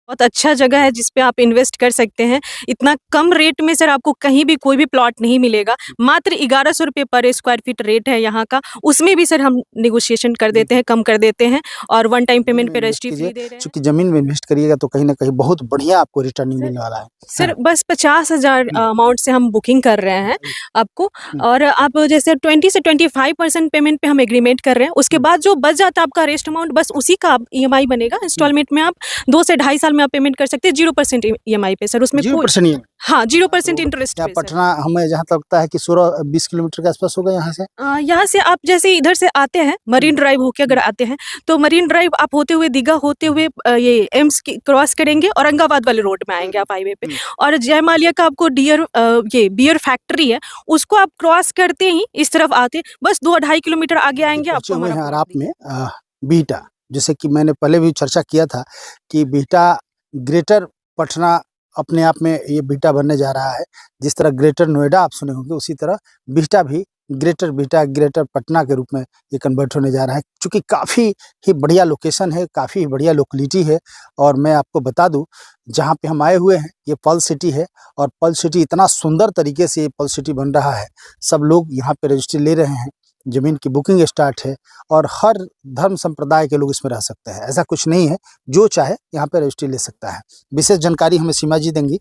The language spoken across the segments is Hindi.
बहुत अच्छा जगह है जिस पे आप इन्वेस्ट कर सकते हैं। इतना कम रेट में सर आपको कहीं भी कोई भी प्लॉट नहीं मिलेगा। मात्र 1100 रुपए पर स्क्वायर फीट रेट है यहाँ का। उसमें भी सर हम नेगोशिएशन कर देते हैं, कम कर देते हैं और वन टाइम जमीन पेमेंट में पे इन्वेस्ट रजिस्ट्री कीजिए, फ्री दे रहे हैं। चूंकि जमीन में इन्वेस्ट करिएगा तो कहीं ना कहीं बहुत बढ़िया आपको रिटर्निंग सर मिलने वाला है। सर बस 50,000 अमाउंट से हम बुकिंग कर रहे हैं आपको। और आप जैसे 20 से 25% पेमेंट पे हम एग्रीमेंट कर रहे हैं। उसके बाद जो बच जाता है आपका रेस्ट अमाउंट, बस उसी का आप ईएमआई बनेगा। इंस्टॉलमेंट में आप 2 से ढाई साल में आप पेमेंट कर सकते हैं 0% ईएमआई पे सर। उसमें कोई 0% EMI। हाँ 0% इंटरेस्ट या पे सर। पटना हमें जहाँ तक लगता है कि 16-20 किलोमीटर के आसपास होगा यहाँ से। यहाँ से आप जैसे इधर से आते हैं मरीन ड्राइव होके अगर आते हैं तो मरीन ड्राइव आप होते हुए दीघा होते हुए ये एम्स क्रॉस करेंगे, औरंगाबाद वाले रोड में आएंगे आप हाईवे पे। और जयमालिया का आपको ये बियर फैक्ट्री है, उसको आप क्रॉस करते ही इस तरफ आते बस 2-2.5 किलोमीटर आगे आएंगे पहुंचे आपको हुए हमारा हैं और plot आप में बीटा, जैसे कि मैंने पहले भी चर्चा किया था कि बीटा ग्रेटर पटना अपने आप में ये बीटा बनने जा रहा है। जिस तरह ग्रेटर नोएडा आप सुने होंगे, उसी तरह बीटा भी बीटा ग्रेटर पटना के रूप में ये कन्वर्ट होने जा रहा है। क्योंकि काफ़ी ही बढ़िया लोकेशन है, काफ़ी बढ़िया लोकेलिटी है। और मैं आपको बता दूं, जहाँ पे हम आए हुए हैं ये पर्ल सिटी है और पर्ल सिटी इतना सुंदर तरीके से ये पर्ल सिटी बन रहा है। सब लोग यहाँ पे रजिस्ट्री ले रहे हैं, ज़मीन की बुकिंग स्टार्ट है और हर धर्म संप्रदाय के लोग इसमें रह सकते हैं। ऐसा कुछ नहीं है, जो चाहे यहाँ पे रजिस्ट्री ले सकता है। विशेष जानकारी हमें सीमा जी देंगी।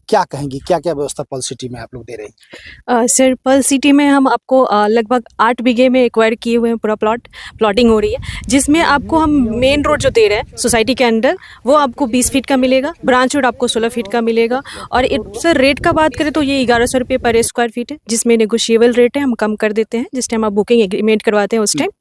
क्या कहेंगी, क्या क्या व्यवस्था पर्ल सिटी में आप लोग दे रहे हैं? सर पर्ल सिटी में हम आपको लगभग 8 बीघे में एक्वायर किए हुए हैं। पूरा प्लॉटिंग हो रही है, जिसमें आपको हम मेन रोड जो दे रहे हैं सोसाइटी के अंदर, वो आपको 20 फीट का मिलेगा। ब्रांच रोड आपको 16 फीट का मिलेगा। और सर रेट का बात करें तो ये 1100 रुपये पर स्क्वायर फीट है, जिसमें नेगोशिएबल रेट है, हम कम कर देते हैं जिस टाइम आप बुकिंग एग्रीमेंट करवाते हैं उस टाइम।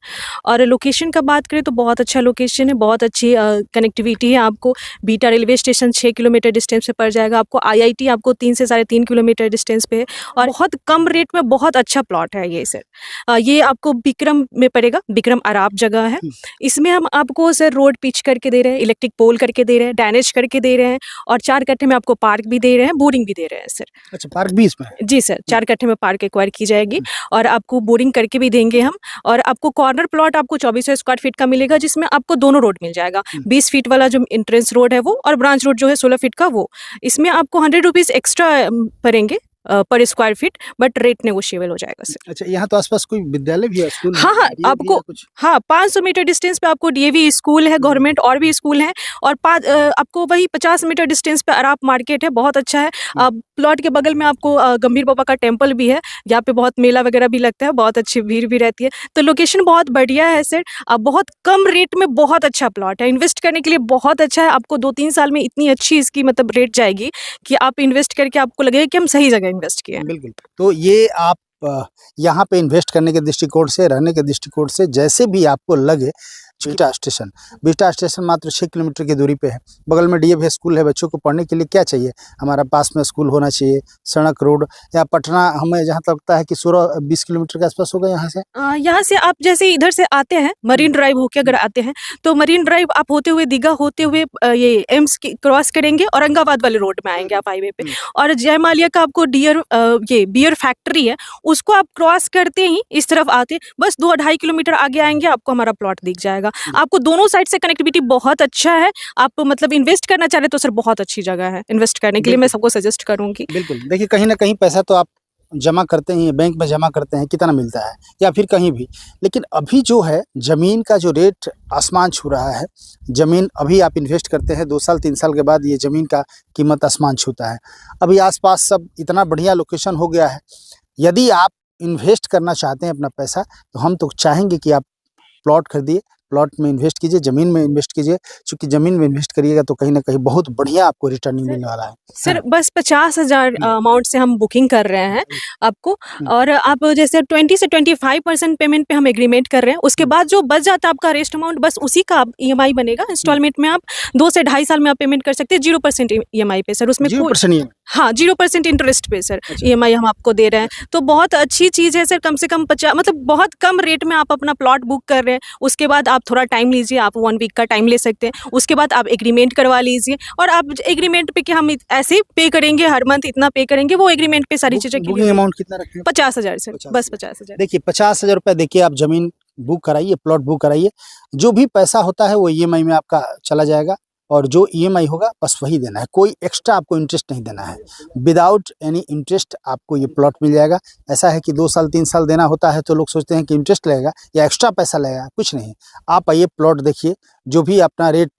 और लोकेशन का बात करें तो बहुत अच्छा लोकेशन है, बहुत अच्छी कनेक्टिविटी है। आपको beta railway station 6 kilometre distance पे पड़ जाएगा। आपको IIT आपको 3 से 3.5 किलोमीटर डिस्टेंस पे है और बहुत कम रेट में बहुत अच्छा प्लॉट है ये सर। ये आपको बिक्रम में पड़ेगा, बिक्रम अराब जगह है। इसमें हम आपको सर रोड पिच करके दे रहे हैं, इलेक्ट्रिक पोल करके दे रहे हैं, डैनेज करके दे रहे हैं और 4 कट्ठे में आपको पार्क भी दे रहे हैं, बोरिंग भी दे रहे हैं सर। अच्छा, पार्क भी इसमें है? जी सर, 4 कट्ठे में पार्क एक्वायर की जाएगी और आपको बोरिंग करके भी देंगे हम। और आपको कॉर्नर प्लॉट आपको 2400 स्क्वायर फीट का मिलेगा, जिसमें आपको दोनों रोड मिल जाएगा। 20 फीट वाला जो एंट्रेंस रोड है वो, और ब्रांच रोड जो है 16 फीट का वो। इसमें आपको 100 रुपीज़ एक्स्ट्रा पड़ेंगे पर square feet, but rate negotiable हो जाएगा सर। अच्छा, यहाँ तो आसपास कोई विद्यालय भी है, स्कूल है, हाँ, हाँ, DAV भी आपको है कुछ? हाँ, 500 मीटर डिस्टेंस पे आपको DAV स्कूल है, गवर्नमेंट और भी स्कूल हैं। और आपको वही 50 मीटर डिस्टेंस पे अराप मार्केट है, बहुत अच्छा है। प्लॉट के बगल में आपको गंभीर बाबा का टेम्पल भी है, यहाँ पे बहुत मेला वगैरह भी लगता है, बहुत अच्छी भीड़ भी रहती है। तो लोकेशन बहुत बढ़िया है सर। बहुत कम रेट में बहुत अच्छा प्लॉट है, इन्वेस्ट करने के लिए बहुत अच्छा है। आपको 2-3 साल में इतनी अच्छी इसकी मतलब रेट जाएगी कि आप इन्वेस्ट करके आपको लगेगा कि हम सही जगह इन्वेस्ट किए हैं। बिल्कुल। तो ये आप यहाँ पे इन्वेस्ट करने के दृष्टिकोण से, रहने के दृष्टिकोण से, जैसे भी आपको लगे, बीटा स्टेशन मात्र 6 किलोमीटर की दूरी पे है। बगल में DAV स्कूल है। बच्चों को पढ़ने के लिए क्या चाहिए, हमारा पास में स्कूल होना चाहिए, सड़क, रोड। या पटना हमें जहाँ तक लगता है कि 16-20 किलोमीटर के आसपास होगा यहाँ से। यहाँ से आप जैसे इधर से आते हैं मरीन ड्राइव होके अगर आते हैं तो मरीन ड्राइव आप होते हुए दीघा होते हुए ये एम्स क्रॉस करेंगे, औरंगाबाद वाले रोड में आएंगे आप हाईवे पे। और जयमालिया का आपको ये बियर फैक्ट्री है, उसको आप क्रॉस करते ही इस तरफ आते बस 2-2.5 किलोमीटर आगे आएंगे, आपको हमारा प्लॉट दिख जाएगा। आपको दोनों साइड से कनेक्टिविटी बहुत अच्छा है। आप मतलब इन्वेस्ट करना चाह रहे तो सर बहुत अच्छी जगह है इन्वेस्ट करने के लिए, मैं सबको सजेस्ट करूंगी। बिल्कुल। देखिए, कहीं ना कहीं पैसा तो आप जमा करते हैं, बैंक में जमा करते हैं, कितना मिलता है या फिर कहीं भी, लेकिन अभी जो है ज़मीन का जो रेट आसमान छू रहा है। ज़मीन अभी आप इन्वेस्ट करते हैं, 2 साल 3 साल के बाद ये ज़मीन का कीमत आसमान छूता है। अभी आसपास सब इतना बढ़िया लोकेशन हो गया है। यदि आप इन्वेस्ट करना चाहते हैं अपना पैसा, तो हम तो चाहेंगे कि आप प्लॉट खरीदिए, प्लॉट में इन्वेस्ट कीजिए, ज़मीन में इन्वेस्ट कीजिए। क्योंकि ज़मीन में इन्वेस्ट करिएगा तो कहीं ना कहीं बहुत बढ़िया आपको रिटर्निंग मिलने वाला है। सर बस 50,000 अमाउंट से हम बुकिंग कर रहे हैं आपको। और आप जैसे 20 से 25% पेमेंट पे हम एग्रीमेंट कर रहे हैं। उसके बाद जो बच जाता है आपका रेस्ट अमाउंट, बस उसी का ईएमआई बनेगा। इंस्टॉलमेंट में आप 2 से ढाई साल में आप पेमेंट कर सकते हैं 0% ईएमआई पे सर। उसमें 0% EMI? हाँ 0% इंटरेस्ट पे सर ईएमआई हम आपको दे रहे हैं। तो बहुत अच्छी चीज़ है सर। कम से कम 50 मतलब बहुत कम रेट में आप अपना प्लॉट बुक कर रहे हैं। उसके बाद आप थोड़ा टाइम लीजिए, आप 1 वीक का टाइम ले सकते हैं। उसके बाद आप एग्रीमेंट करवा लीजिए और आप एग्रीमेंट पे कि हम ऐसे पे करेंगे, हर मंथ इतना पे करेंगे, वो एग्रीमेंट पे सारी चीज़ें बुकिंग अमाउंट कितना रखें? 50,000 सर, बस 50,000। देखिए, 50,000 रुपये देखिए, आप ज़मीन बुक कराइए, प्लॉट बुक कराइए। जो भी पैसा होता है वो EMI में आपका चला जाएगा। और जो ईएमआई होगा बस वही देना है, कोई एक्स्ट्रा आपको इंटरेस्ट नहीं देना है। विदाउट एनी इंटरेस्ट आपको ये प्लॉट मिल जाएगा। ऐसा है कि 2 साल 3 साल देना होता है तो लोग सोचते हैं कि इंटरेस्ट लगेगा या एक्स्ट्रा पैसा लगेगा, कुछ नहीं। आप आइए, प्लॉट देखिए, जो भी अपना रेट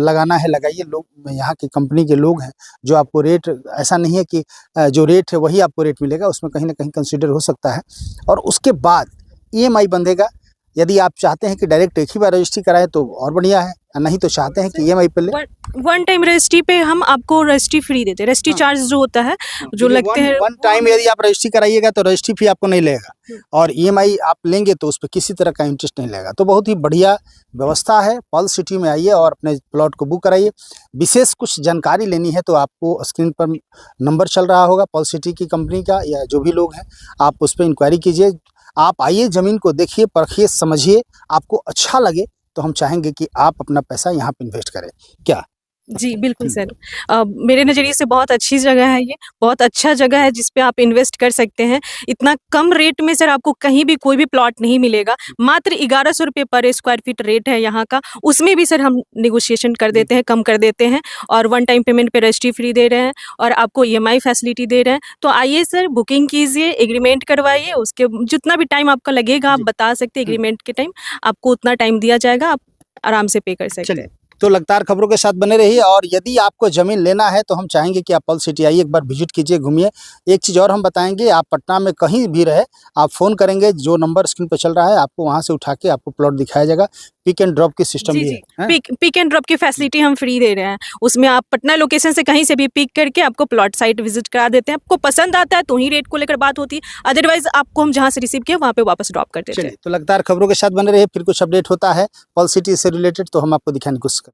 लगाना है लगाइए। लोग यहाँ की कंपनी के लोग हैं जो आपको रेट, ऐसा नहीं है कि जो रेट है वही आपको रेट मिलेगा, उसमें कहीं ना कहीं कंसिडर हो सकता है। और उसके बाद ईएमआई बंधेगा। यदि आप चाहते हैं कि डायरेक्ट एक ही बार रजिस्ट्री कराएं तो और बढ़िया है, नहीं तो चाहते हैं कि ईएमआई पे ले। वन टाइम रजिस्ट्री पे हम आपको रजिस्ट्री फ्री देते हैं। रजिस्ट्री चार्ज जो होता है जो लगते हैं, वन टाइम यदि आप रजिस्ट्री कराइएगा तो रजिस्ट्री फी आपको नहीं लगेगा, और ईएमआई आप लेंगे तो उस पर किसी तरह का इंटरेस्ट नहीं लगेगा। तो बहुत ही बढ़िया व्यवस्था है। पर्ल सिटी में आइए और अपने प्लॉट को बुक कराइए। विशेष कुछ जानकारी लेनी है तो आपको स्क्रीन पर नंबर चल रहा होगा पर्ल सिटी की कंपनी का, या जो भी लोग हैं आप उस पर इंक्वायरी कीजिए। आप आइए, ज़मीन को देखिए, परखिए, समझिए, आपको अच्छा लगे तो हम चाहेंगे कि आप अपना पैसा यहाँ पे इन्वेस्ट करें। क्या? जी बिल्कुल सर। मेरे नज़रिए से बहुत अच्छी जगह है ये, बहुत अच्छा जगह है जिस पे आप इन्वेस्ट कर सकते हैं। इतना कम रेट में सर आपको कहीं भी कोई भी प्लॉट नहीं मिलेगा। मात्र 1100 रुपये पर स्क्वायर फीट रेट है यहाँ का, उसमें भी सर हम नेगोशिएशन कर देते हैं, कम कर देते हैं, और वन टाइम पेमेंट पे रजिस्ट्री फ्री दे रहे हैं और आपको ईएमआई फैसिलिटी दे रहे हैं। तो आइए सर, बुकिंग कीजिए, एग्रीमेंट करवाइए, उसके जितना भी टाइम आपका लगेगा आप बता सकते हैं। एग्रीमेंट के टाइम आपको उतना टाइम दिया जाएगा, आप आराम से पे कर सकते हैं। तो लगातार खबरों के साथ बने रहिए। और यदि आपको ज़मीन लेना है तो हम चाहेंगे कि आप पर्ल सिटी आइए, एक बार विजिट कीजिए, घूमिए। एक चीज़ और हम बताएंगे, आप पटना में कहीं भी रहे, आप फ़ोन करेंगे, जो नंबर स्क्रीन पर चल रहा है आपको वहां से उठा के आपको प्लॉट दिखाया जाएगा। पिक एंड ड्रॉप की सिस्टम भी है। पिक एंड ड्रॉप की फैसिलिटी हम फ्री दे रहे हैं। उसमें आप पटना लोकेशन से कहीं से भी पिक करके आपको प्लॉट साइट विजिट करा देते हैं। आपको पसंद आता है तो ही रेट को लेकर बात होती है, अदरवाइज आपको हम जहाँ से रिसीव किया वहाँ पे वापस ड्रॉप कर देते हैं। तो लगातार खबरों के साथ बने रहिए, फिर कुछ अपडेट होता है पर्ल सिटी से रिलेटेड तो हम आपको दिखाने की कोशिश करेंगे।